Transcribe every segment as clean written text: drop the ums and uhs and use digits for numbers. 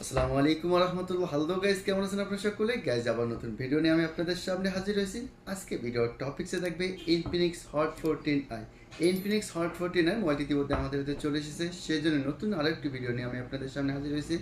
আসসালামু আলাইকুম ওয়া রাহমাতুল্লাহ। হ্যালো গাইস, কেমন আছেন আপনারা সকলে? গাইস, আবার নতুন ভিডিও নিয়ে আমি আপনাদের সামনে হাজির হয়েছি। আজকে ভিডিওর টপিকসে থাকবে Infinix hot 14i। Infinix hot 14i মোবাইলটি ইতিমধ্যে আমাদের হাতে চলে এসেছে, সেজন্য নতুন আরেকটি ভিডিও নিয়ে আমি আপনাদের সামনে হাজির হয়েছি।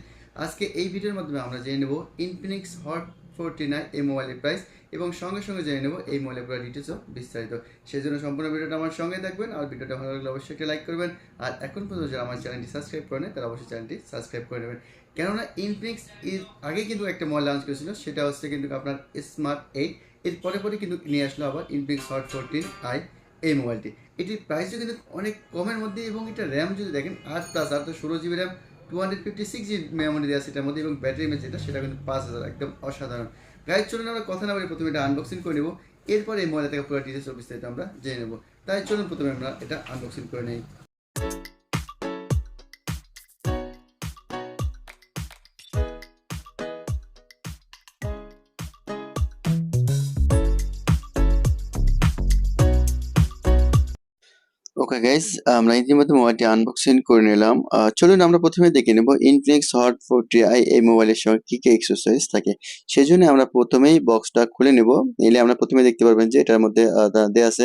আজকে এই ভিডিওর মাধ্যমে আমরা জেনে নেব ইনফিনিক্স হট 14i এই মোবাইলের প্রাইস এবং সঙ্গে সঙ্গে জেনে নেব এই মোবাইলের পুরো ডিটেলসও বিস্তারিত। সেজন্য সম্পূর্ণ ভিডিওটা আমার সঙ্গে থাকবেন, আর ভিডিওটা ভালো লাগলে অবশ্যই একটা লাইক করবেন। আর এখন পর্যন্ত যারা আমার চ্যানেলটি সাবস্ক্রাইব করেন তারা অবশ্যই চ্যানেলটি সাবস্ক্রাইব করে নেবেন। কেননা ইনফিনিক্স এর আগে কিন্তু একটা মোবাইল লঞ্চ করেছিল, সেটা হচ্ছে কিন্তু আপনার স্মার্ট 8। এর পরে পরে কিন্তু নিয়ে আসলো আবার ইনফিনিক্স হট 14i এই মোবাইলটি। এটির প্রাইসও কিন্তু অনেক কমের মধ্যে, এবং এটা র্যাম যদি দেখেন 8+8 তো 16 জিবি র্যাম, 256 জিবি মেমোরি দেওয়া সেটার মধ্যে, এবং ব্যাটারি এমএচ যেটা সেটা কিন্তু 5000, একদম অসাধারণ। গাইড, চলুন আমরা কথা না বলে প্রথমে এটা আনবক্সিং করে নেব, এরপরে এই মোবাইল থেকে পুরো ডিটেলস বিস্তারিত আমরা জেনে নেব। তাই চলুন প্রথমে আমরা এটা আনবক্সিং করে নিই। ওকে গাইস, আমরা ইতিমধ্যে মোবাইলটি আনবক্সিং করে নিলাম। চলুন আমরা প্রথমে দেখে নেব ইনফিনিক্স হট 40i এই মোবাইলের সঙ্গে কি কি এক্সেসরিজ থাকে। সেজন্য আমরা প্রথমেই বক্সটা খুলে নেব। নিলে আমরা প্রথমে দেখতে পারবেন যে এটার মধ্যে দেয়া আছে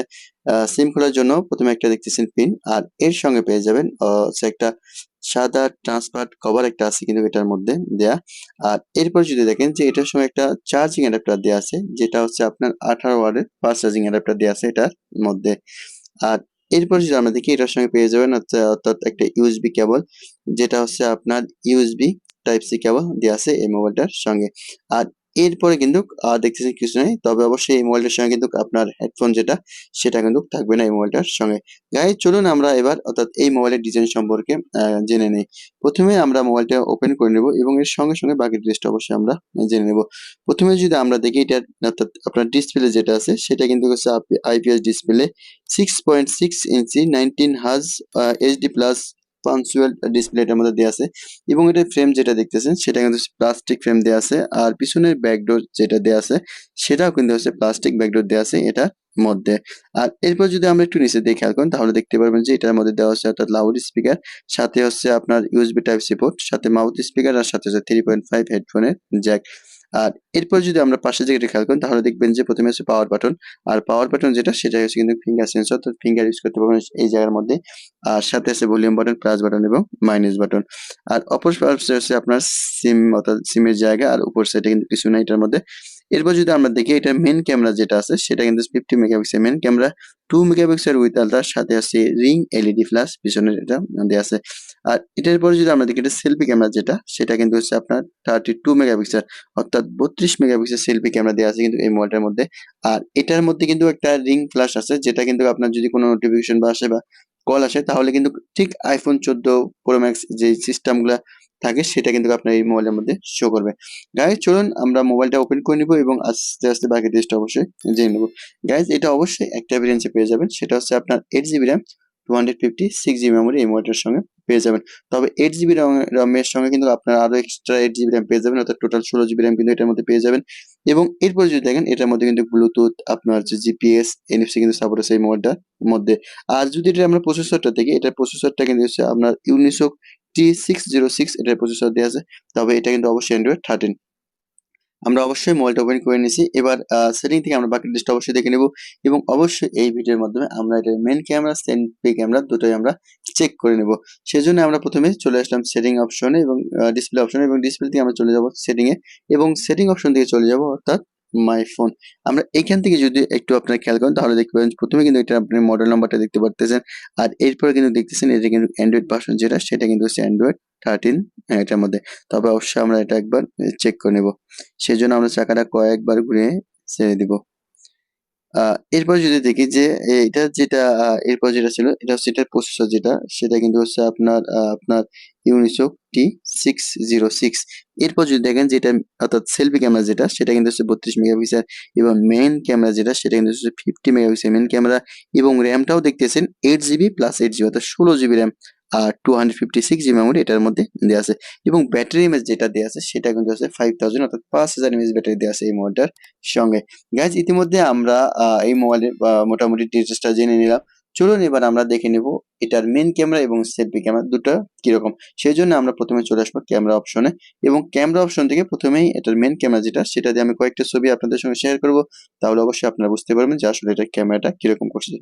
সিম খোলার জন্য প্রথমে একটা দেখতেছেন পিন, আর এর সঙ্গে পেয়ে যাবেন হচ্ছে একটা সাদা ট্রান্সপারেন্ট কভার একটা আছে কিন্তু এটার মধ্যে দেয়া। আর এরপর যদি দেখেন যে এটার সঙ্গে একটা চার্জিং অ্যাডাপ্টার দেয়া আছে, যেটা হচ্ছে আপনার 18 ওয়াটের ফাস্ট চার্জিং অ্যাডাপ্টার দেয়া আছে এটার মধ্যে। আর এরপর যদি আমরা দেখি এটার সঙ্গে পেয়ে যাবেন অর্থাৎ একটা ইউএসবি কেবল, যেটা হচ্ছে আপনার ইউএসবি টাইপ সি কেবল দেওয়া আছে এই মোবাইলটার সঙ্গে। আর এরপরে কিন্তু দেখতেছেন কিছু নেই, তবে অবশ্যই এই মোবাইলটার সঙ্গে কিন্তু আপনার হেডফোন যেটা সেটা কিন্তু থাকবে না এই মোবাইলটার সঙ্গে। গাইজ, চলুন আমরা এবার অর্থাৎ এই মোবাইলের ডিজাইন সম্পর্কে জেনে নিই। প্রথমে আমরা মোবাইলটা ওপেন করে নেব এবং এর সঙ্গে সঙ্গে বাকি ডিটেইলসটা অবশ্যই আমরা জেনে নেব। প্রথমে যদি আমরা দেখি এটা অর্থাৎ আপনার ডিসপ্লে যেটা আছে সেটা কিন্তু হচ্ছে আইপিএস ডিসপ্লে, 6.6 ইঞ্চি 19 hertz HD plus punctual display এটার মধ্যে দেওয়া আছে। এবং এটার ফ্রেম যেটা দেখতেছেন সেটা কিন্তু প্লাস্টিক ফ্রেম দেওয়া আছে, আর পিছনের ব্যাকডোর যেটা দেওয়া আছে সেটাও কিন্তু হচ্ছে প্লাস্টিক ব্যাকডোর দেওয়া আছে এটার মধ্যে। আর এরপর যদি আমরা একটু নিচে দিয়ে খেয়াল করেন তাহলে দেখতে পারবেন যে এটার মধ্যে দেওয়া হচ্ছে অর্থাৎ লাউড স্পিকার, সাথে হচ্ছে আপনার ইউএসবি টাইপ সি পোর্ট, সাথে মাউথ স্পিকার, আর সাথে হচ্ছে 3.5 হেডফোনের জ্যাক। আর এরপর যদি আমরা পাশের জায়গাটা খেয়াল করেন তাহলে দেখবেন যে প্রথমে হচ্ছে পাওয়ার বাটন, আর পাওয়ার বাটন যেটা সেটা হচ্ছে কিন্তু ফিঙ্গার সেন্সর, তো ফিঙ্গার ইউজ করতে পারবেন এই জায়গার মধ্যে। আর সাথে আছে ভলিউম বাটন, প্লাস বাটন এবং মাইনাস বাটন। আর অপর পাশে হচ্ছে আপনার সিম অর্থাৎ সিমের জায়গা, আর উপর সাইডে কিন্তু কিছু নাই এটার মধ্যে। এরপর যদি আমরা দেখি এটার মেন ক্যামেরা যেটা আছে সেটা কিন্তু 50 megapixel main camera, 2 megapixel with ultra, সাথে আছে রিং এলইডি ফ্ল্যাশ পিছনের এটা দেওয়া আছে। আর এটার পরে যদি আমরা দেখি এটা সেলফি ক্যামেরা যেটা সেটা কিন্তু হচ্ছে আপনার 32 মেগাপিক্সেল অর্থাৎ 32 মেগাপিক্সেল সেলফি ক্যামেরা দেওয়া আছে কিন্তু এই মোবাইলটার মধ্যে। আর এটার মধ্যে কিন্তু একটা রিং ফ্ল্যাশ আছে, যেটা কিন্তু আপনার যদি কোনো নোটিফিকেশন বা আসে বা কল আসে তাহলে কিন্তু ঠিক আইফোন 14 প্রো ম্যাক্স যে সিস্টেমগুলো থাকে সেটা কিন্তু আপনার এই মোবাইলের মধ্যে শো করবে। গাইজ, চলুন আমরা মোবাইলটা ওপেন করে নিব এবং আস্তে আস্তে বাকি জিনিসটা অবশ্যই জেনে নেব। গাইজ, এটা অবশ্যই একটা ভেরিয়েন্টে পেয়ে যাবেন, সেটা হচ্ছে আপনার 8 জিবি র্যাম, 256 জিবি মেমোরি এই মোবাইলটার সঙ্গে পেয়ে যাবেন। তবে 8 জিবি র্যামের সঙ্গে কিন্তু আপনার আরো এক্সট্রা 8 জিবি র্যাম পেয়ে যাবেন, অর্থাৎ টোটাল 16 জিবি র্যাম কিন্তু এটার মধ্যে পেয়ে যাবেন। এবং এরপর যদি দেখেন এটার মধ্যে কিন্তু ব্লুটুথ, আপনার হচ্ছে জিপিএস, এনএফসি কিন্তু সাপোর্ট আছে এই মোবাইলটার মধ্যে। আর যদি এটা আমরা প্রসেসরটা দেখি, এটার প্রসেসরটা কিন্তু হচ্ছে আপনার ইউনিসোক T606 এটার প্রসেসর দেওয়া আছে। তবে এটা কিন্তু অবশ্যই অ্যান্ড্রয়েড 13। আমরা অবশ্যই মোবাইলটা ওপেন করে নিয়েছি। এবার সেটিং থেকে আমরা বাকি লিস্টটা অবশ্যই দেখে নেব, এবং অবশ্যই এই ভিডিওর মাধ্যমে আমরা এটার মেন ক্যামেরা, সেলফি ক্যামেরা দুটোই আমরা চেক করে নেব। সেজন্য আমরা প্রথমে চলে আসলাম সেটিং অপশনে এবং ডিসপ্লে অপশনে, এবং ডিসপ্লে থেকে আমরা চলে যাব সেটিং এ, এবং সেটিং অপশন থেকে চলে যাব অর্থাৎ মাই ফোন। আমরা এখান থেকে যদি একটু আপনারা খেয়াল করেন তাহলে দেখতে পাবেন প্রথমে কিন্তু এটা আপনি মডেল নাম্বারটা দেখতে পারতেছেন, আর এরপরে কিন্তু দেখতেছেন এটা কিন্তু অ্যান্ড্রয়েড ভার্সন যেটা সেটা কিন্তু হচ্ছে অ্যান্ড্রয়েড 13 এটার মধ্যে। তবে অবশ্যই আমরা এটা একবার চেক করে নেব। সেজন্য আমরা চাকাটা কয়েকবার ঘুরিয়ে ছেড়ে দিব। এরপর যদি দেখি যে এটা যেটা এরপর যেটা ছিল এটা হচ্ছে এটার প্রসেসর যেটা সেটা কিন্তু হচ্ছে আপনার ইউনিসোক T606। এরপর যদি দেখেন যে এটা অর্থাৎ সেলফি ক্যামেরা যেটা সেটা কিন্তু হচ্ছে 32 মেগাপিক্সেল, এবং মেইন ক্যামেরা যেটা সেটা কিন্তু হচ্ছে 50 মেগাপিক্সেল মেইন ক্যামেরা, এবং র্যামটাও দেখতেছেন 8 জিবি প্লাস 8 জিবি অর্থাৎ 16 জিবি র্যাম, আর 256 জিবি মেমোরি এটার মধ্যে দেওয়া আছে। এবং ব্যাটারি এমএচ যেটা দেওয়া আছে সেটা কিন্তু আছে 5000 অর্থাৎ 5000 এমএচ ব্যাটারি দেওয়া আছে এই মোবাইলটার সঙ্গে। গাইজ, ইতিমধ্যে আমরা এই মোবাইলের মোটামুটি ডিটেলসটা জেনে নিলাম। চলুন এবার আমরা দেখে নেব এটার মেইন ক্যামেরা এবং সেলফি ক্যামেরা দুটো কিরকম। সেই জন্য আমরা প্রথমে চলে আসবো ক্যামেরা অপশনে এবং ক্যামেরা অপশন থেকে প্রথমেই এটার মেইন ক্যামেরা যেটা সেটা দিয়ে আমি কয়েকটা ছবি আপনাদের সঙ্গে শেয়ার করব। তাহলে অবশ্যই আপনারা বুঝতে পারবেন যে আসলে এটার ক্যামেরাটা কিরকম করছে।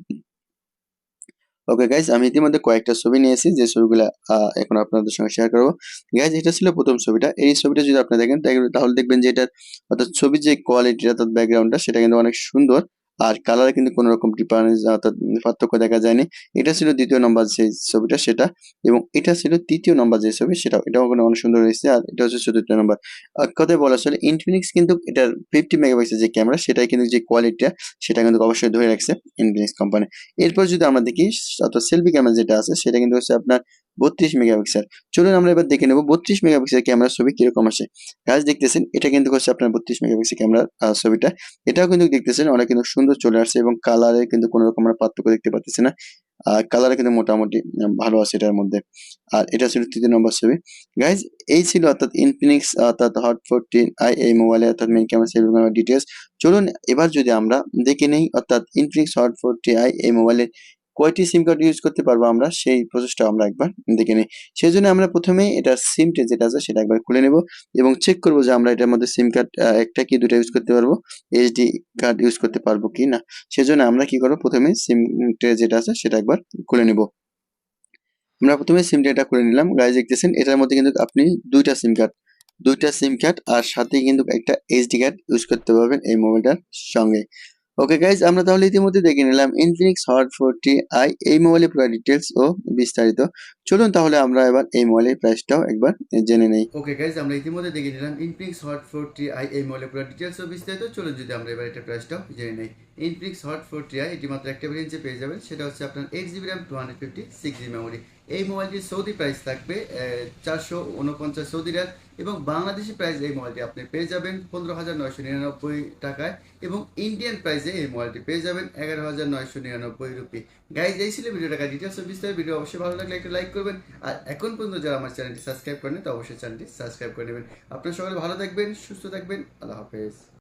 ওকে গাইজ, আমি ইতিমধ্যে কয়েকটা ছবি নিয়েছি যে ছবিগুলা এখন আপনাদের সঙ্গে শেয়ার করবো। গাইজ, এটা ছিল প্রথম ছবিটা। এই ছবিটা যদি আপনি দেখেন তাহলে দেখবেন যে এটার অর্থাৎ ছবির যে কোয়ালিটি অর্থাৎ ব্যাকগ্রাউন্ডটা সেটা কিন্তু অনেক সুন্দর। আর কালারে কিন্তু কোনো রকম ডিফারেন্স অর্থাৎ পার্থক্য দেখা যায়নি। এটা ছিল দ্বিতীয় নম্বর যে ছবিটা সেটা, এবং এটা ছিল তৃতীয় নম্বর যে ছবি সেটাও এটাও কিন্তু অনেক সুন্দর হয়েছে। আর এটা হচ্ছে চতুর্থ নম্বর। এক কথায় বলা চলে ইনফিনিক্স কিন্তু এটার 50 মেগাপিক্সেল যে ক্যামেরা সেটাই কিন্তু যে কোয়ালিটিটা সেটা কিন্তু অবশ্যই ধরে রাখছে ইনফিনিক্স কোম্পানি। এরপর যদি আমরা দেখি অর্থাৎ সেলফি ক্যামেরা যেটা আছে সেটা কিন্তু হচ্ছে আপনার 32 মেগাপিক্সেল। চলুন আমরা এবার দেখে নেব 32 মেগাপিক্সেল ক্যামেরার ছবি কিরকম আসে। গাইস, দেখতেছেন এটা কিন্তু হচ্ছে আপনার 32 মেগাপিক্সেল ক্যামেরার ছবিটা। এটাও কিন্তু দেখতেছেন অনেক কিন্তু সুন্দর চলে আসছে এবং কালারে কিন্তু কোনো রকম আমরা পার্থক্য দেখতে পাচ্ছি না। আর কালারে কিন্তু মোটামুটি ভালো আছে এটার মধ্যে। আর এটা ছিল তৃতীয় নম্বর ছবি। গাইজ, এই ছিল অর্থাৎ ইনফিনিক্স অর্থাৎ হট 14i এই মোবাইলে অর্থাৎ main camera selfie camera details. চলুন এবার যদি আমরা দেখে নেই অর্থাৎ ইনফিনিক্স হট 40i এই মোবাইলে কয়টি সিম কার্ড ইউজ করতে পারবো আমরা সেই প্রসেসটা আমরা একবার দেখে নিই। সেই জন্য আমরা প্রথমেই এটার সিমটা যেটা আছে সেটা একবার খুলে নেব এবং চেক করব যে আমরা এটার মধ্যে সিম কার্ড একটা কি দুটো ইউজ করতে পারবো, এইচডি কার্ড ইউজ করতে পারবো কি না। সেজন্য আমরা কি করবো, প্রথমে সিমটা যেটা আছে সেটা একবার খুলে নেব। আমরা প্রথমে সিম ডেটা করে নিলাম। গাইজ, দেখতেছেন এটার মধ্যে কিন্তু আপনি দুইটা সিম কার্ড আর সাথে কিন্তু একটা এইচডি কার্ড ইউজ করতে পারবেন এই মোবাইলটার সঙ্গে। ওকে গাইজ, আমরা তাহলে ইতিমধ্যে দেখে নিলাম ইনফিনিক্স হট 40i এই মোবাইলের পুরো ডিটেলস ও বিস্তারিত। চলুন তাহলে আমরা এবার এই মোবাইলের প্রাইসটাও একবার জেনে নেই। ওকে গাইজ, আমরা ইতিমধ্যে দেখে নিলাম ইনফিনিক্স হট 40i এই মোবাইলের পুরো ডিটেলস ও বিস্তারিত। চলুন যদি আমরা এবার এটা প্রাইসটাও জেনে নেই। ইনফিনিক্স হট 40i এটি মাত্র একটা ভেরিয়েন্টে পেয়ে যাবেন, সেটা হচ্ছে আপনার 8GB র্যাম 256GB মেমোরি। এই মোবাইলটির সৌদি প্রাইস থাকবে 449 সৌদি রিয়াল এবং বাংলাদেশি প্রাইস এই মোবাইলটি আপনি পেয়ে যাবেন 15,999 টাকায় এবং ইন্ডিয়ান প্রাইসে এই মোবাইলটি পেয়ে যাবেন 11,999 রুপি। গাইজ, এই ছিল ভিডিওটা ডিটেলস ও বিস্তারিত। ভিডিও অবশ্যই ভালো লাগলে একটা লাইক করবেন আর এখন পর্যন্ত যারা আমার চ্যানেলটি সাবস্ক্রাইব করেন তো অবশ্যই চ্যানেলটি সাবস্ক্রাইব করে নেবেন। আপনারা সকলে ভালো থাকবেন, সুস্থ থাকবেন, আল্লাহ হাফেজ।